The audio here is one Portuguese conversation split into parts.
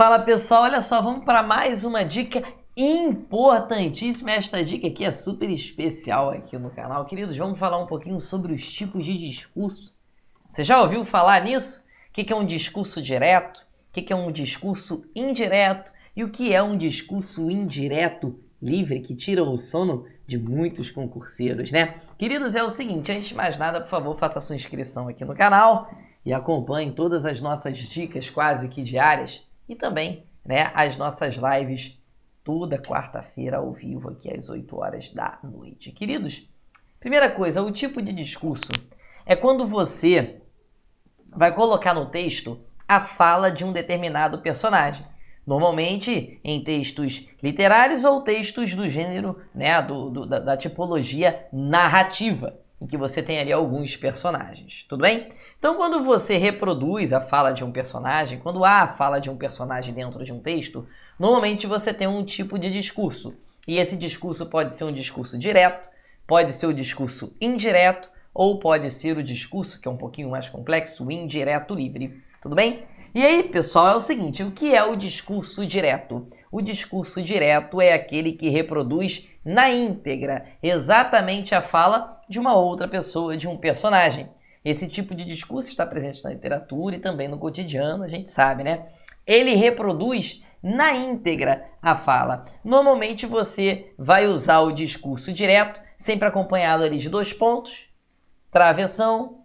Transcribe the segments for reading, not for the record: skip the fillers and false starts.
Fala pessoal, olha só, vamos para mais uma dica importantíssima. Esta dica aqui é super especial aqui no canal. Queridos, vamos falar um pouquinho sobre os tipos de discurso. Você já ouviu falar nisso? O que é um discurso direto? O que é um discurso indireto? E o que é um discurso indireto livre que tira o sono de muitos concurseiros, né? Queridos, é o seguinte, antes de mais nada, por favor, faça a sua inscrição aqui no canal e acompanhe todas as nossas dicas quase que diárias e também, né, as nossas lives toda quarta-feira ao vivo aqui às 8 horas da noite. Queridos, primeira coisa, o tipo de discurso é quando você vai colocar no texto a fala de um determinado personagem. Normalmente em textos literários ou textos do gênero, né, da tipologia narrativa, em que você tem ali alguns personagens, tudo bem? Então, quando você reproduz a fala de um personagem, quando há a fala de um personagem dentro de um texto, normalmente você tem um tipo de discurso. E esse discurso pode ser um discurso direto, pode ser o discurso indireto, ou pode ser o discurso, que é um pouquinho mais complexo, o indireto livre, tudo bem? E aí, pessoal, é o seguinte, o que é o discurso direto? O discurso direto é aquele que reproduz na íntegra exatamente a fala de uma outra pessoa, de um personagem. Esse tipo de discurso está presente na literatura e também no cotidiano, a gente sabe, né? Ele reproduz na íntegra a fala. Normalmente você vai usar o discurso direto, sempre acompanhado ali de 2 pontos, travessão,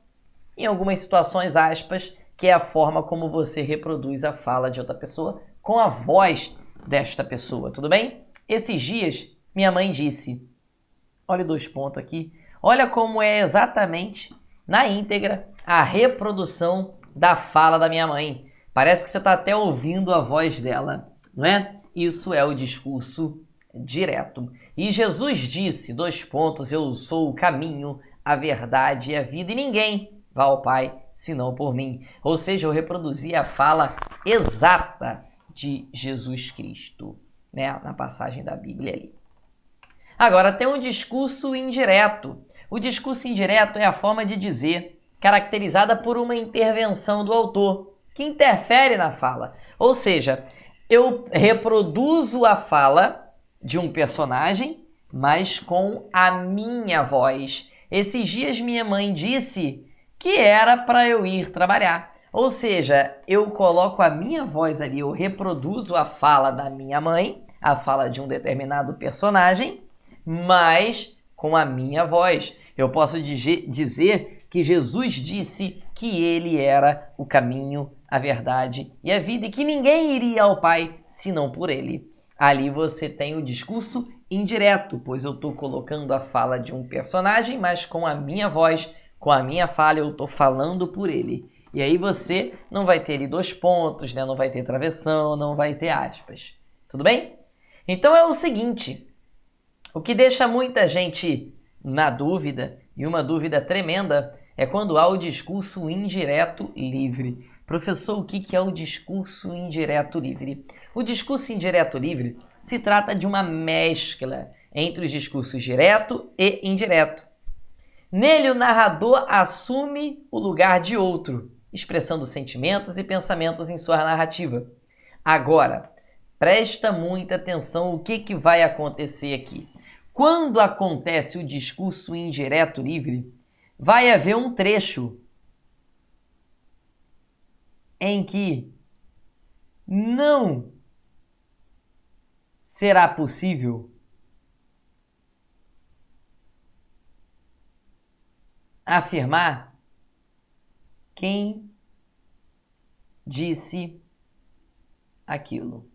em algumas situações, aspas, que é a forma como você reproduz a fala de outra pessoa com a voz desta pessoa, tudo bem? Esses dias, minha mãe disse, olha 2 pontos aqui, olha como é exatamente na íntegra a reprodução da fala da minha mãe. Parece que você está até ouvindo a voz dela, não é? Isso é o discurso direto. E Jesus disse, 2 pontos, eu sou o caminho, a verdade e a vida, e ninguém vai ao Pai senão por mim. Ou seja, eu reproduzi a fala exata de Jesus Cristo, né? Na passagem da Bíblia ali. Agora, tem um discurso indireto. O discurso indireto é a forma de dizer caracterizada por uma intervenção do autor, que interfere na fala. Ou seja, eu reproduzo a fala de um personagem, mas com a minha voz. Esses dias minha mãe disse que era para eu ir trabalhar. Ou seja, eu coloco a minha voz ali, eu reproduzo a fala da minha mãe, a fala de um determinado personagem, mas com a minha voz. Eu posso dizer que Jesus disse que ele era o caminho, a verdade e a vida e que ninguém iria ao Pai senão por ele. Ali você tem o discurso indireto, pois eu estou colocando a fala de um personagem, mas com a minha voz, com a minha fala, eu estou falando por ele. E aí você não vai ter ali 2 pontos, né? Não vai ter travessão, não vai ter aspas. Tudo bem? Então é o seguinte, o que deixa muita gente na dúvida, e uma dúvida tremenda, é quando há o discurso indireto livre. Professor, o que é o discurso indireto livre? O discurso indireto livre se trata de uma mescla entre os discursos direto e indireto. Nele, o narrador assume o lugar de outro, expressando sentimentos e pensamentos em sua narrativa. Agora, presta muita atenção o que vai acontecer aqui. Quando acontece o discurso indireto livre, vai haver um trecho em que não será possível afirmar quem disse aquilo.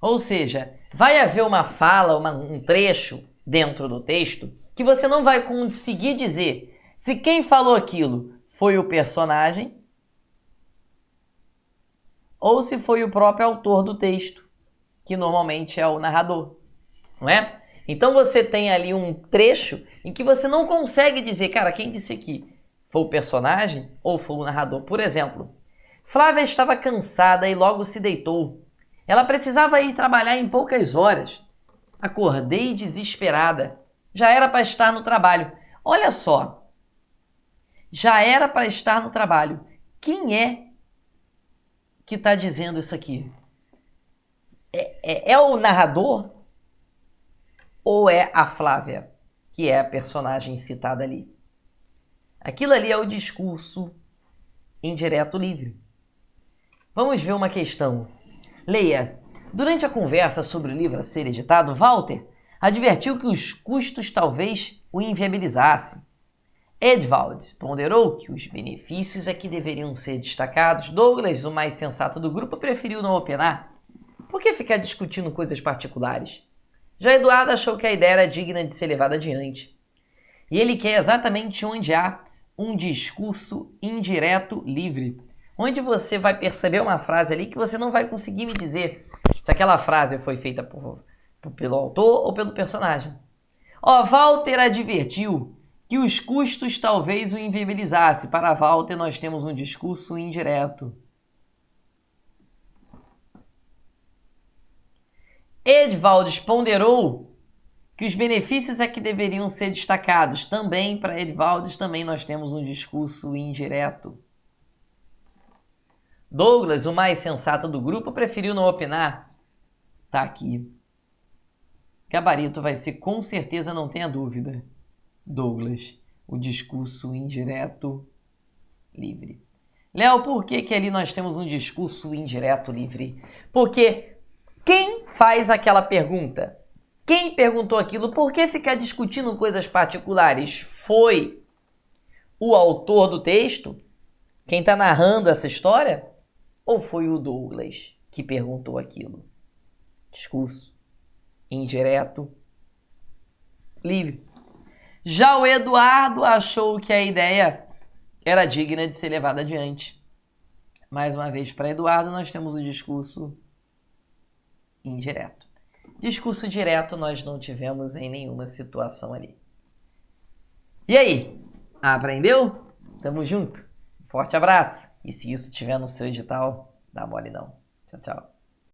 Ou seja, vai haver uma fala, um trecho dentro do texto que você não vai conseguir dizer se quem falou aquilo foi o personagem ou se foi o próprio autor do texto, que normalmente é o narrador, não é? Então você tem ali um trecho em que você não consegue dizer, cara, quem disse aqui? Foi o personagem ou foi o narrador? Por exemplo, Flávia estava cansada e logo se deitou. Ela precisava ir trabalhar em poucas horas. Acordei desesperada. Já era para estar no trabalho. Olha só. Já era para estar no trabalho. Quem é que está dizendo isso aqui? É o narrador ou é a Flávia, que é a personagem citada ali? Aquilo ali é o discurso indireto livre. Vamos ver uma questão. Leia. Durante a conversa sobre o livro a ser editado, Walter advertiu que os custos talvez o inviabilizassem. Edvald ponderou que os benefícios é que deveriam ser destacados. Douglas, o mais sensato do grupo, preferiu não opinar. Por que ficar discutindo coisas particulares? Já Eduardo achou que a ideia era digna de ser levada adiante. E ele quer exatamente onde há um discurso indireto livre. Onde você vai perceber uma frase ali que você não vai conseguir me dizer se aquela frase foi feita pelo autor ou pelo personagem. Walter advertiu que os custos talvez o inviabilizasse. Para Walter, nós temos um discurso indireto. Edvald ponderou que os benefícios é que deveriam ser destacados. Também, para Edvald, também nós temos um discurso indireto. Douglas, o mais sensato do grupo, preferiu não opinar. Tá aqui. Gabarito vai ser, com certeza, não tenha dúvida. Douglas, o discurso indireto livre. Léo, por que ali nós temos um discurso indireto livre? Porque quem faz aquela pergunta? Quem perguntou aquilo? Por que ficar discutindo coisas particulares? Foi o autor do texto? Quem está narrando essa história? Ou foi o Douglas que perguntou aquilo? Discurso indireto livre. Já o Eduardo achou que a ideia era digna de ser levada adiante. Mais uma vez, para Eduardo, nós temos o discurso indireto. Discurso direto nós não tivemos em nenhuma situação ali. E aí? Aprendeu? Tamo junto. Forte abraço. E se isso tiver no seu edital, dá mole não. Tchau, tchau.